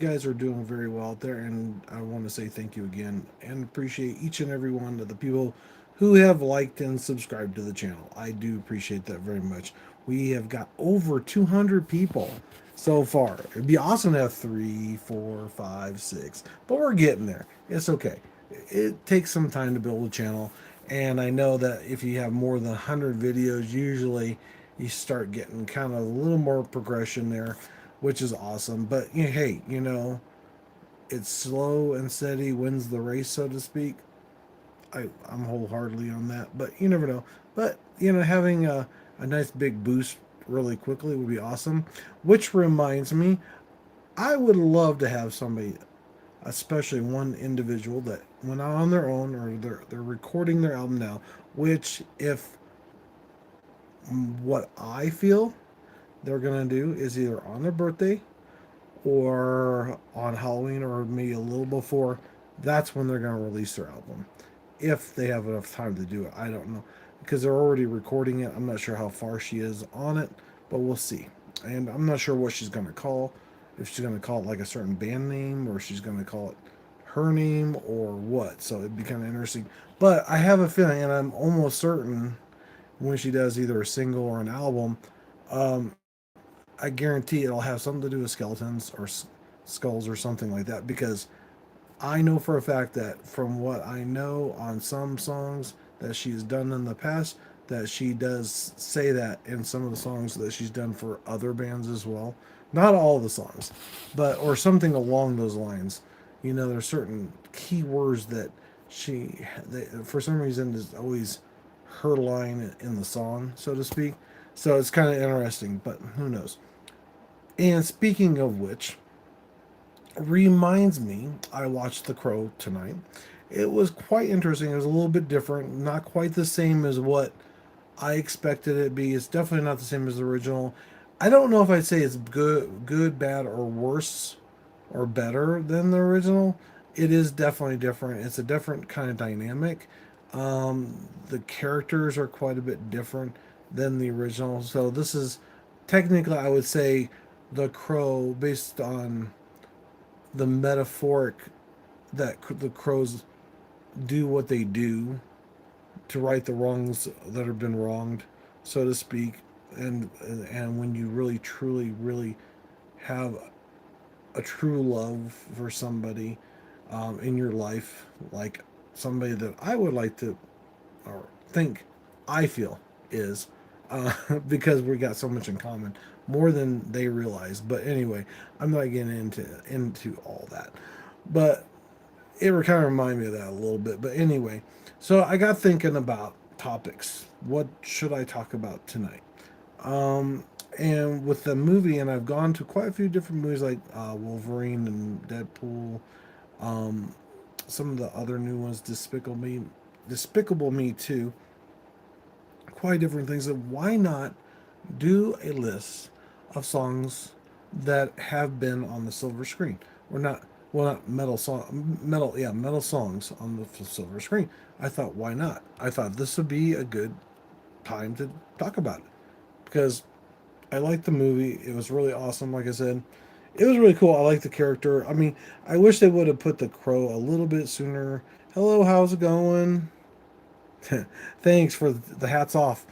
guys are doing very well out there, and I want to say thank you again and appreciate each and every one of the people who have liked and subscribed to the channel. I do appreciate that very much. We have got over 200 people so far. It'd be awesome to have three, four, five, six, but we're getting there. It's okay. It takes some time to build a channel, and I know that if you have more than 100 videos, usually you start getting kind of a little more progression there, which is awesome. But hey, it's slow and steady wins the race, so to speak. I'm wholeheartedly on that, but you never know. But having a nice big boost really quickly would be awesome. Which reminds me, I would love to have somebody, especially one individual that went out on their own, or they're recording their album now. Which, if what I feel they're gonna do is either on their birthday or on Halloween or maybe a little before, that's when they're going to release their album. If they have enough time to do it, I don't know. Because they're already recording it. I'm not sure how far she is on it, but we'll see. And I'm not sure what she's going to call. If she's going to call it like a certain band name, or she's going to call it her name, or what. So it'd be kind of interesting. But I have a feeling, and I'm almost certain when she does either a single or an album, I guarantee it'll have something to do with skeletons or skulls or something like that, because I know for a fact that from what I know on some songs that she's done in the past, that she does say that in some of the songs that she's done for other bands as well. Not all the songs, but or something along those lines. There's certain keywords that for some reason is always her line in the song, so to speak. So it's kind of interesting, but who knows? And speaking of which, reminds me, I watched The Crow tonight. It was quite interesting. It was a little bit different, not quite the same as what I expected it to be. It's definitely not the same as the original. I don't know if I'd say it's good, bad, or worse or better than the original. It is definitely different. It's a different kind of dynamic. The characters are quite a bit different than the original. So this is technically, I would say, The Crow based on the metaphoric that the crows do what they do to right the wrongs that have been wronged, so to speak. And when you really truly really have a true love for somebody in your life, like somebody that I would like to or think I feel is because we got so much in common, more than they realize. But anyway, I'm not getting into all that. But it kind of reminded me of that a little bit. But anyway, so I got thinking about topics. What should I talk about tonight? And with the movie, and I've gone to quite a few different movies like Wolverine and Deadpool, um, some of the other new ones, Despicable Me too. Quite different things. So why not do a list of songs that have been on the silver screen? Or not, well, not metal songs on the silver screen. I thought, why not? I thought this would be a good time to talk about it, because I liked the movie. It was really awesome. Like I said, it was really cool. I like the character. I mean, I wish they would have put the crow a little bit sooner. Hello, how's it going? Thanks for the hats off.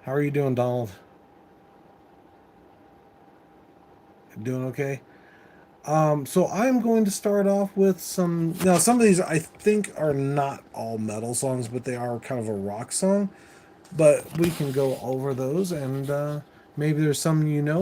How are you doing, Donald? Doing okay? So I'm going to start off with some. Now, some of these I think are not all metal songs, but they are kind of a rock song. But we can go over those, and maybe there's some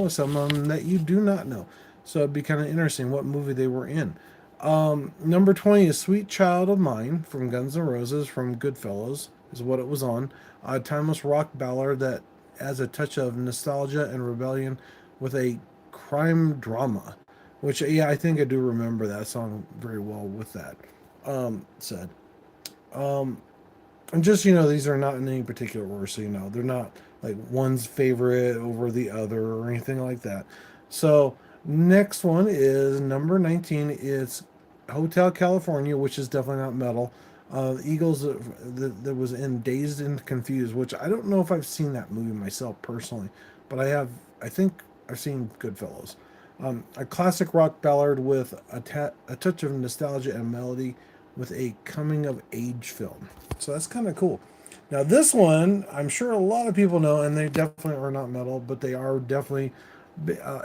some of them that you do not know. So it'd be kind of interesting what movie they were in. Number 20 is "Sweet Child of Mine" from Guns N' Roses from Goodfellas, is what it was on. A timeless rock ballad that adds a touch of nostalgia and rebellion with a crime drama. Which, yeah, I think I do remember that song very well with that said. And just, these are not in any particular order, so they're not like one's favorite over the other or anything like that. So, next one is number 19. It's Hotel California, which is definitely not metal. The Eagles that was in Dazed and Confused, which I don't know if I've seen that movie myself personally, but I think I've seen Goodfellas. A classic rock ballad with a touch of nostalgia and melody with a coming of age film. So that's kind of cool. Now, this one, I'm sure a lot of people know, and they definitely are not metal, but they are definitely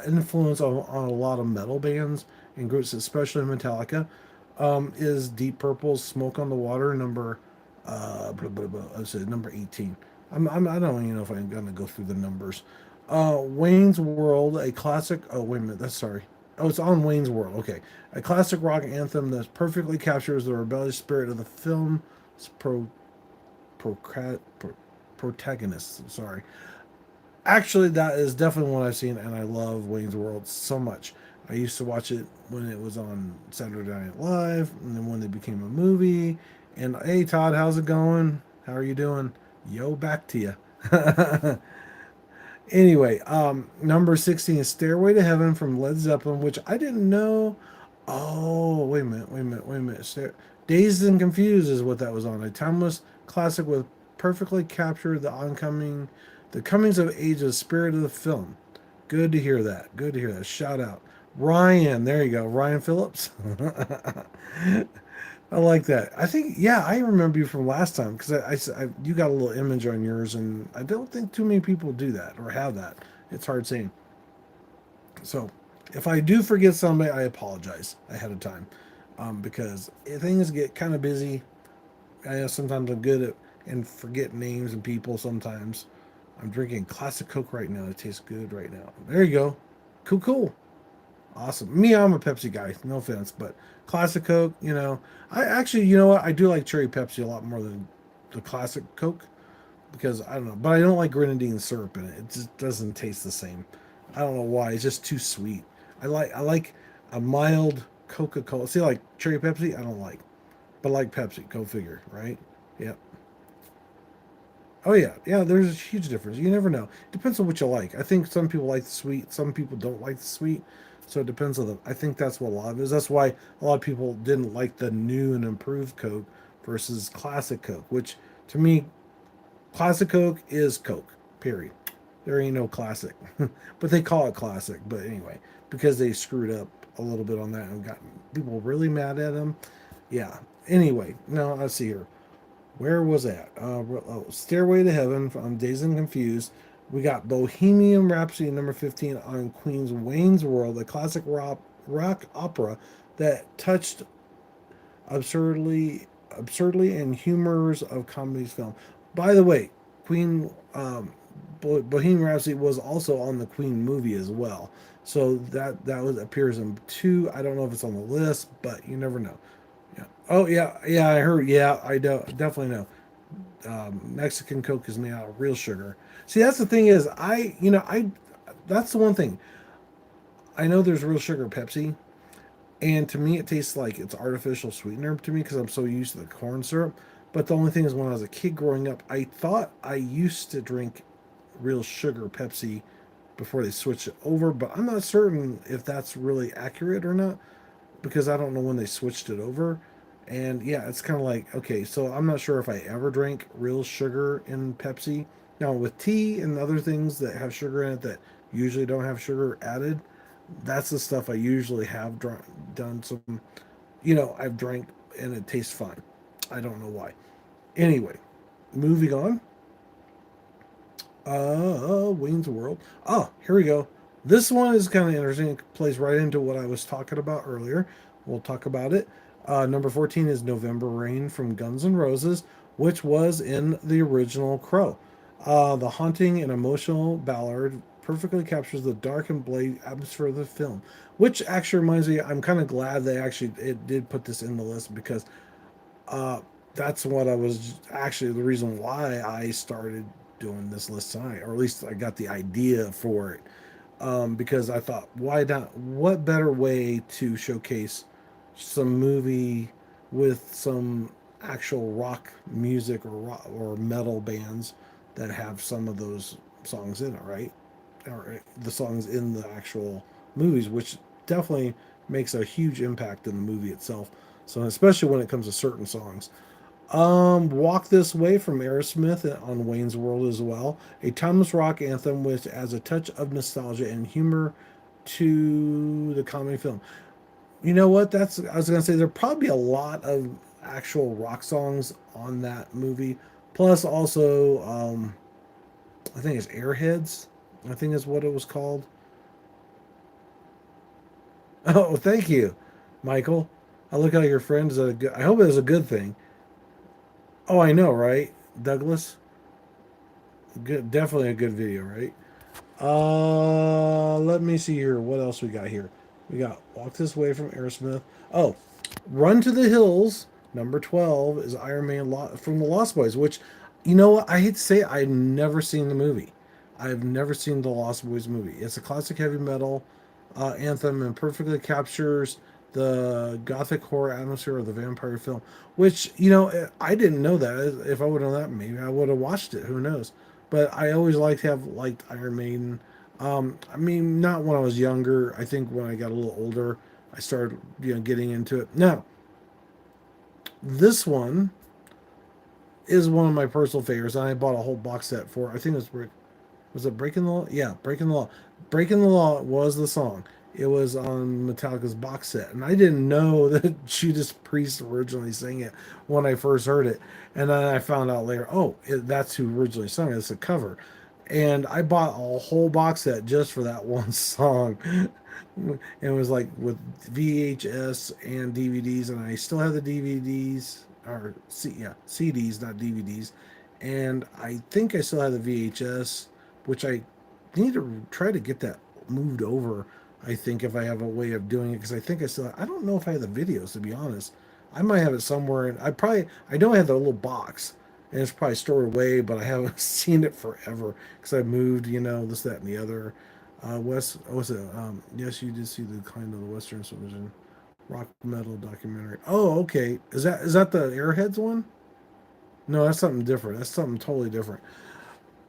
influenced on a lot of metal bands and groups, especially Metallica. Is Deep Purple's "Smoke on the Water" I said number 18. I don't even know if I'm gonna go through the numbers. Wayne's World, a classic. Oh wait a minute, that's sorry. Oh, it's on Wayne's World. Okay, a classic rock anthem that perfectly captures the rebellious spirit of the film's pro, protagonist. Sorry. Actually, that is definitely one I've seen, and I love Wayne's World so much. I used to watch it when it was on Saturday Night Live, and then when they became a movie. And hey, Todd, how's it going? How are you doing? Yo, back to you. Anyway, number 16 is Stairway to Heaven from Led Zeppelin, which I didn't know. Oh, wait a minute. Dazed and Confused is what that was on. A timeless classic with perfectly captured the comings of age of the spirit of the film. Good to hear that. Good to hear that. Shout out. Ryan, there you go. Ryan Phillips. I like that. I think, yeah, I remember you from last time because you got a little image on yours, and I don't think too many people do that or have that. It's hard saying. So, if I do forget somebody, I apologize ahead of time, because things get kind of busy. I know sometimes I'm good at and forget names and people. Sometimes I'm drinking classic Coke right now. It tastes good right now. There you go. Cool, cool. Awesome. Me, I'm a Pepsi guy. No offense, but classic Coke. I actually, you know what? I do like cherry Pepsi a lot more than the classic Coke because I don't know, but I don't like grenadine syrup in it. It just doesn't taste the same. I don't know why. It's just too sweet. I like a mild Coca Cola. See, like cherry Pepsi, I don't like, but like Pepsi. Go figure, right? Yeah. Oh yeah, yeah. There's a huge difference. You never know. Depends on what you like. I think some people like the sweet, some people don't like the sweet. So it depends on the. I think that's what a lot of it is. That's why a lot of people didn't like the new and improved Coke versus classic Coke. Which to me, classic Coke is Coke. Period. There ain't no classic, but they call it classic. But anyway, because they screwed up a little bit on that and got people really mad at them. Yeah. Anyway, now let's see here. Where was that? Stairway to Heaven on Dazed and Confused. We got Bohemian Rhapsody number 15 on Queen's Wayne's World, a classic rock opera that touched absurdly and humors of comedy's film. By the way, Queen Bohemian Rhapsody was also on the Queen movie as well. So that was appears in two. I don't know if it's on the list, but you never know. Yeah. Oh yeah, yeah. I heard. Yeah, I do definitely know. Mexican Coke is made out of real sugar. See, that's the thing is, that's the one thing. I know there's real sugar Pepsi, and to me, it tastes like it's artificial sweetener to me because I'm so used to the corn syrup. But the only thing is, when I was a kid growing up, I thought I used to drink real sugar Pepsi before they switched it over, but I'm not certain if that's really accurate or not because I don't know when they switched it over. And yeah, it's kind of like, okay, so I'm not sure if I ever drank real sugar in Pepsi. Now, with tea and other things that have sugar in it that usually don't have sugar added, that's the stuff I usually have done some, I've drank and it tastes fine. I don't know why. Anyway, moving on. Wayne's World. Oh, here we go. This one is kind of interesting. It plays right into what I was talking about earlier. We'll talk about it. Number 14 is November Rain from Guns N' Roses, which was in the original Crow. The haunting and emotional ballad perfectly captures the dark and blade atmosphere of the film, which actually reminds me, I'm kind of glad they actually it did put this in the list because uh, that's what I was actually the reason why I started doing this list tonight, or at least I got the idea for it. Because I thought, why not? What better way to showcase some movie with some actual rock music or metal bands that have some of those songs in it, right? Or the songs in the actual movies, which definitely makes a huge impact in the movie itself. So especially when it comes to certain songs. Walk This Way from Aerosmith on Wayne's World as well. A timeless rock anthem which adds a touch of nostalgia and humor to the comedy film. You know what? That's I was gonna say there probably a lot of actual rock songs on that movie. Plus, also, I think it's Airheads. I think is what it was called. Oh, thank you, Michael. I look at your friend is a good. I hope it is a good thing. Oh, I know, right, Douglas? Good, definitely a good video, right? Let me see here. What else we got here? We got Walk This Way from Aerosmith. Oh, Run to the Hills, number 12, is Iron Man from the Lost Boys, which, you know what? I hate to say it, I've never seen the movie. I've never seen the Lost Boys movie. It's a classic heavy metal anthem and perfectly captures the gothic horror atmosphere of the vampire film, which, I didn't know that. If I would have known that, maybe I would have watched it. Who knows? But I always liked Iron Maiden. I mean, not when I was younger. I think when I got a little older, I started getting into it. Now, this one is one of my personal favorites, and I bought a whole box set for. I think it was it Breaking the Law? Yeah, Breaking the Law. Breaking the Law was the song. It was on Metallica's box set, and I didn't know that Judas Priest originally sang it when I first heard it, and then I found out later, that's who originally sung it. It's a cover, and I bought a whole box set just for that one song. And it was like with VHS and DVDs, and I still have the DVDs yeah, CDs, not DVDs, and I think I still have the VHS, which I need to try to get that moved over. I think if I have a way of doing it, because I think I don't know if I have the videos, to be honest. I might have it somewhere, and I know I have the little box, and it's probably stored away, but I haven't seen it forever because I moved, this, that, and the other. West, was it? Yes, you did see the kind of the Western Subdivision rock metal documentary. Oh, okay. Is that the Airheads one? No, that's something different. That's something totally different.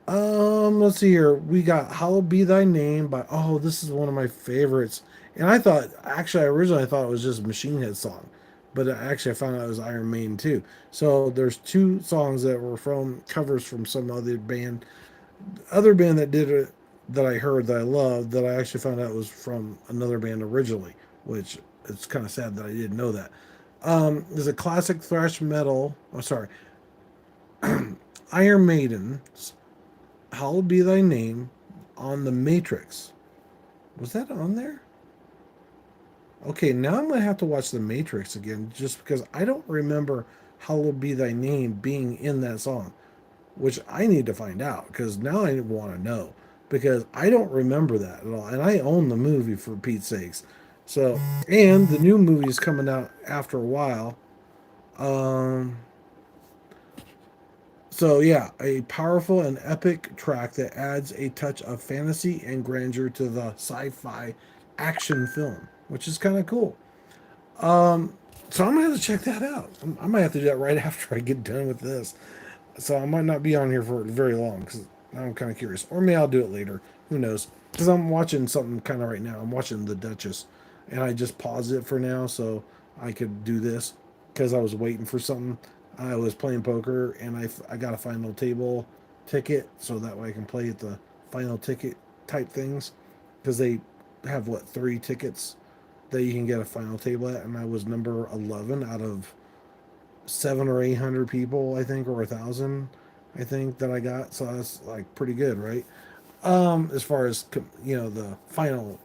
Let's see here. We got "Hallowed Be Thy Name" by. Oh, this is one of my favorites. And I originally thought it was just Machine Head song, but actually I found out it was Iron Maiden too. So there's two songs that were from covers from some other band that did it that I heard that I loved that I actually found out was from another band originally, which it's kind of sad that I didn't know that. There's a classic thrash metal. Oh, sorry, Iron Maiden's "Hallowed Be Thy Name" on the Matrix. Was that on there? Okay, now I'm gonna have to watch the Matrix again just because I don't remember "Hallowed Be Thy Name" being in that song, which I need to find out because now I want to know because I don't remember that at all, and I own the movie for Pete's sakes. So, and the new movie is coming out after a while. Um, so yeah, a powerful and epic track that adds a touch of fantasy and grandeur to the sci-fi action film, which is kind of cool. So I'm gonna have to check that out. I might have to do that right after I get done with this. So I might not be on here for very long because I'm kind of curious, or maybe I'll do it later. Who knows? Because I'm watching something kind of right now. I'm watching The Duchess, and I just paused it for now so I could do this because I was waiting for something. I was playing poker, and I got a final table ticket so that way I can play at the final ticket type things because they have what 3 tickets that you can get a final table at, and I was number 11 out of 700 or 800 people, I think, or 1,000, I think that I got. So that's like pretty good, right? As far as the final,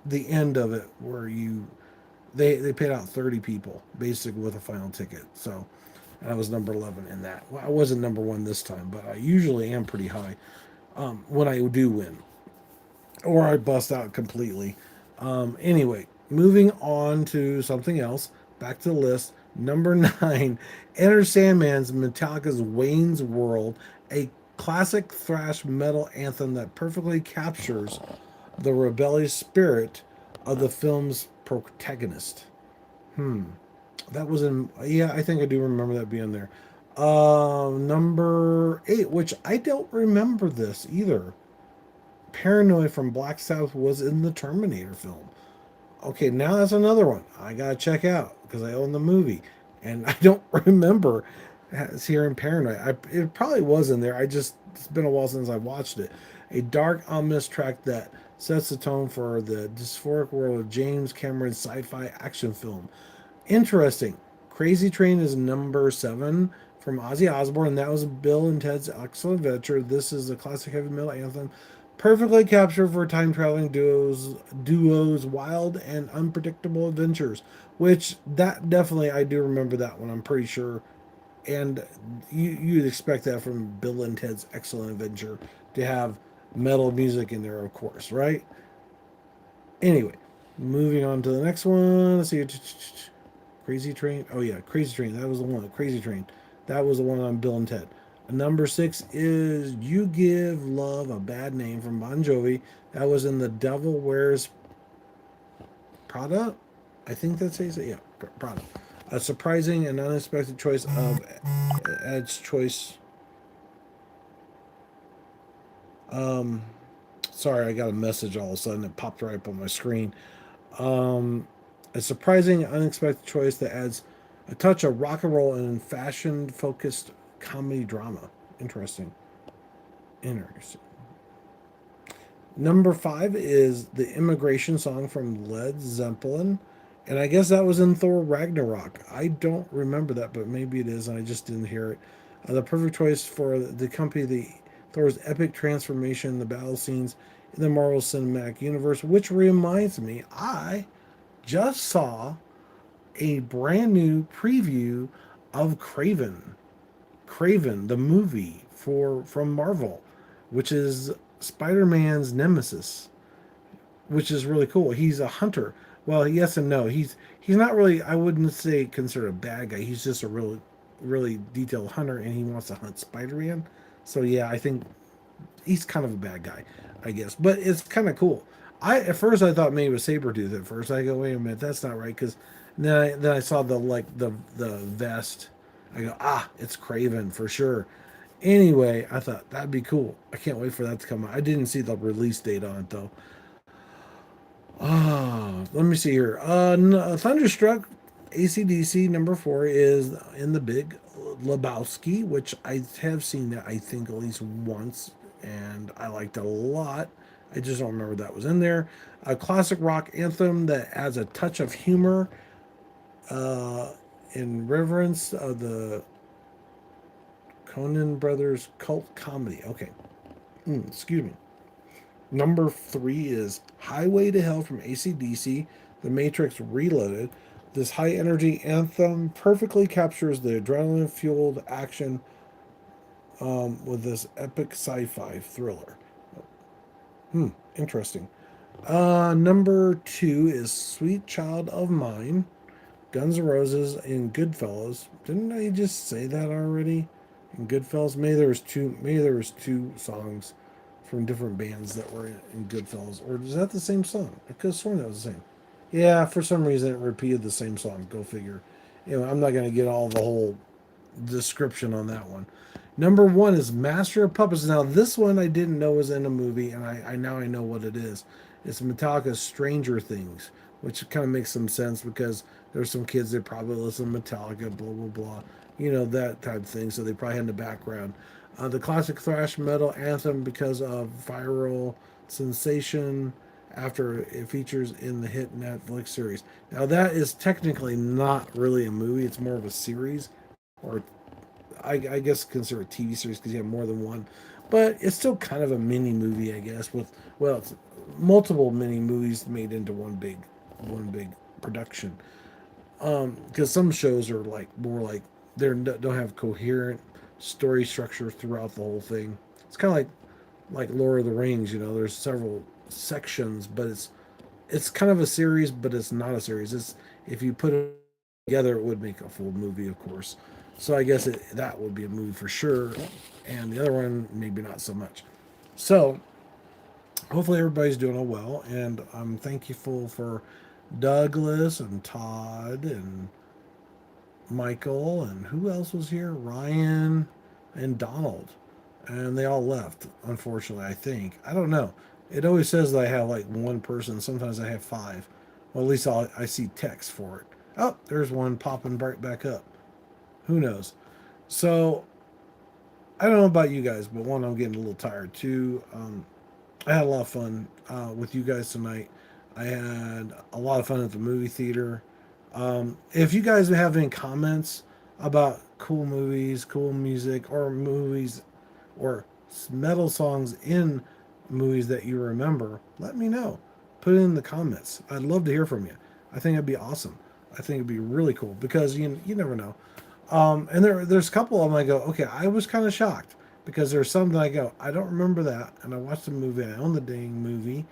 the end of it, where they paid out 30 people basically with a final ticket. So I was number 11 in that. Well, I wasn't number one this time, but I usually am pretty high when I do win, or I bust out completely. Anyway, moving on to something else. Back to the list. Number 9, Enter Sandman's Metallica's Wayne's World, a classic thrash metal anthem that perfectly captures the rebellious spirit of the film's protagonist. That was in, yeah, I think I do remember that being there. Number 8, which I don't remember this either. Paranoid from Black Sabbath was in the Terminator film. Okay, now that's another one I gotta check out because I own the movie and I don't remember hearing Paranoid. It probably was in there. It's been a while since I watched it. A dark, ominous track that sets the tone for the dysphoric world of James Cameron's sci-fi action film. Interesting. Crazy Train is number 7 from Ozzy Osbourne, and that was Bill and Ted's Excellent Adventure. This is a classic heavy metal anthem, perfectly captured for time traveling duos wild and unpredictable adventures. Which that definitely I do remember that one. I'm pretty sure, and you'd expect that from Bill and Ted's Excellent Adventure to have metal music in there, of course, right? Anyway, moving on to the next one. Let's see. Crazy Train. Oh yeah, Crazy Train. That was the one. Crazy Train. That was the one on Bill and Ted. Number 6 is "You Give Love a Bad Name" from Bon Jovi. That was in "The Devil Wears Prada." I think that's how you say it. Yeah, Prada. A surprising and unexpected choice of Ed's choice. Um, Sorry, I got a message all of a sudden. It popped right up on my screen. Um, a surprising, unexpected choice that adds a touch of rock and roll and fashion-focused comedy drama. Interesting. Interesting. Number 5 is the Immigration Song from Led Zeppelin. And I guess that was in Thor Ragnarok. I don't remember that, but maybe it is, and I just didn't hear it. The perfect choice for the company, the Thor's epic transformation, the battle scenes in the Marvel Cinematic Universe, which reminds me, I just saw a brand new preview of Craven, the movie for from Marvel, which is Spider-Man's nemesis, which is really cool. He's a hunter. Well, yes and no. He's not really. I wouldn't say considered a bad guy. He's just a really detailed hunter, and he wants to hunt Spider-Man. So yeah, I think he's kind of a bad guy, I guess. But it's kind of cool. I at first I thought maybe it was Sabretooth at first. I go, wait a minute, that's not right. Because then I saw the vest. I go, it's Craven for sure. Anyway, I thought that'd be cool. I can't wait for that to come out. I didn't see the release date on it though. Let me see here. Thunderstruck ACDC number 4 is in the Big Lebowski, which I have seen that I think at least once, and I liked it a lot. I just don't remember that was in there. A classic rock anthem that adds a touch of humor uh, in reverence of the Conan Brothers cult comedy. Okay, excuse me. Number 3 is Highway to Hell from ACDC, The Matrix Reloaded. This high energy anthem perfectly captures the adrenaline fueled action with this epic sci fi thriller. Interesting. Number 2 is Sweet Child of Mine, Guns N' Roses in Goodfellas. Didn't I just say that already? In Goodfellas, maybe there was two songs from different bands that were in Goodfellas, or is that the same song? I could have sworn that was the same. Yeah, for some reason it repeated the same song. Go figure. I'm not going to get all the whole description on that one. Number 1 is Master of Puppets. Now this one I didn't know was in a movie, and I now I know what it is. It's Metallica's Stranger Things, which kind of makes some sense because there's some kids that probably listen to Metallica, blah blah blah, that type of thing. So they probably had in the background. The classic thrash metal anthem because of viral sensation after it features in the hit Netflix series. Now that is technically not really a movie; it's more of a series, or I guess consider a TV series because you have more than one. But it's still kind of a mini movie, I guess. It's multiple mini movies made into one big production. Because some shows are like more like they don't have coherent story structure throughout the whole thing. It's kind of like Lord of the Rings. There's several sections, but it's kind of a series, but it's not a series. It's if you put it together, it would make a full movie, of course. So I guess that would be a movie for sure, and the other one maybe not so much. So hopefully everybody's doing all well, and I'm thankful for Douglas and Todd and Michael and who else was here? Ryan and Donald, and they all left. Unfortunately, I think I don't know. It always says that I have like one person. Sometimes I have five. Well, at least I see text for it. Oh, there's one popping right back up. Who knows? So I don't know about you guys, but one, I'm getting a little tired. Two, I had a lot of fun with you guys tonight. I had a lot of fun at the movie theater. If you guys have any comments about cool movies, cool music, or movies, or metal songs in movies that you remember, let me know. Put it in the comments. I'd love to hear from you. I think it'd be awesome. I think it'd be really cool because you never know. And there's a couple of them I go, okay, I was kind of shocked because there's some that I go, I don't remember that, and I watched the movie, I own the dang movie,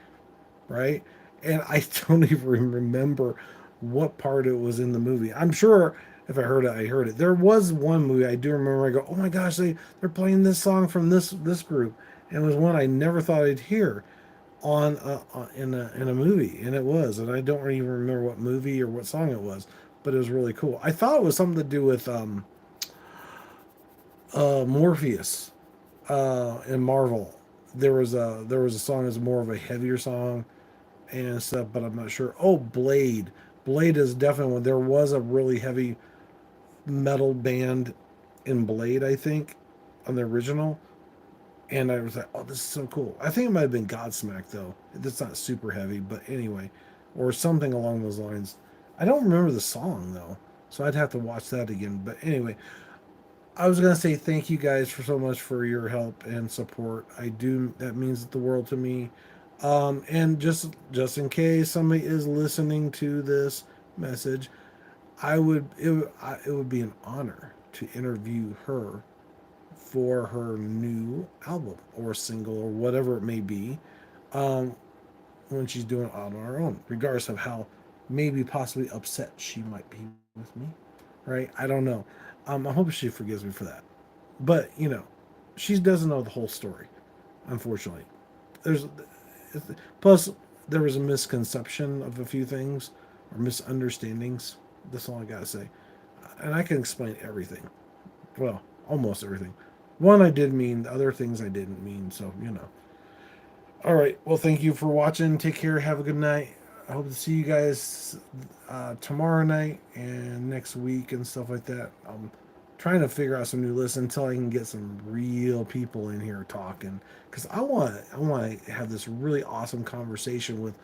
right? And I don't even remember what part it was in the movie. I'm sure if I heard it, I heard it. There was one movie I do remember. I go, oh my gosh, they're playing this song from this group, and it was one I never thought I'd hear in a movie, and it was, and I don't even remember what movie or what song it was, but it was really cool. I thought it was something to do with Morpheus in Marvel. There was a song that's more of a heavier song and stuff, but I'm not sure. Oh, Blade. Blade is definitely one. There was a really heavy metal band in Blade, I think, on the original. And I was like, oh, this is so cool. I think it might have been Godsmack, though. It's not super heavy, but anyway, or something along those lines. I don't remember the song, though, so I'd have to watch that again. But anyway, I was gonna say thank you guys for so much for your help and support. I do that means the world to me. And just in case somebody is listening to this message, it would be an honor to interview her for her new album or single or whatever it may be, um, when she's doing it on her own, regardless of how maybe possibly upset she might be with me. Right? I don't know. I hope she forgives me for that. But she doesn't know the whole story. Unfortunately, there's plus there was a misconception of a few things or misunderstandings. That's all I gotta say, and I can explain everything. Well, almost everything. One I did mean, the other things I didn't mean. So All right. Well, thank you for watching. Take care. Have a good night. I hope to see you guys tomorrow night and next week and stuff like that. I'm trying to figure out some new lists until I can get some real people in here talking because I want to have this really awesome conversation with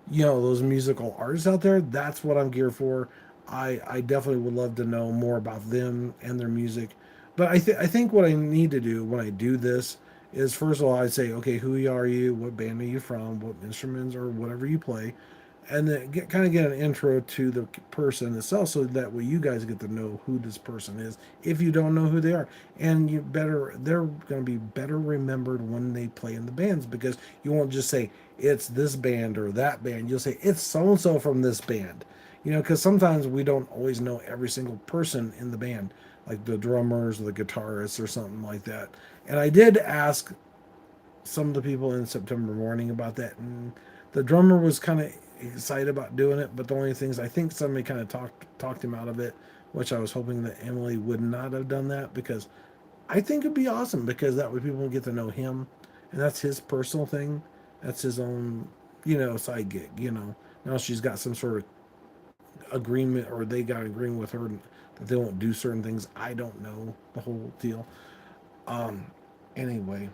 those musical artists out there. That's what I'm geared for. I definitely would love to know more about them and their music. But I think what I need to do when I do this is first of all I'd say, okay, who are you? What band are you from? What instruments or whatever you play? And then kind of get an intro to the person itself, so that way you guys get to know who this person is if you don't know who they are. And they're going to be better remembered when they play in the bands, because you won't just say it's this band or that band. You'll say it's so and so from this band. Because sometimes we don't always know every single person in the band, like the drummers or the guitarists or something like that. And I did ask some of the people in September morning about that, and the drummer was kind of excited about doing it. But the only things, I think somebody kind of talked him out of it, which I was hoping that Emily would not have done that, because I think it'd be awesome, because that way people get to know him, and that's his personal thing. That's his own, side gig. Now she's got some sort of agreement, or they got an agreement with her that they won't do certain things. I don't know the whole deal. Um, anyway,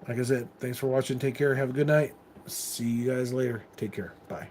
like I said, thanks for watching. Take care. Have a good night. See you guys later. Take care. Bye.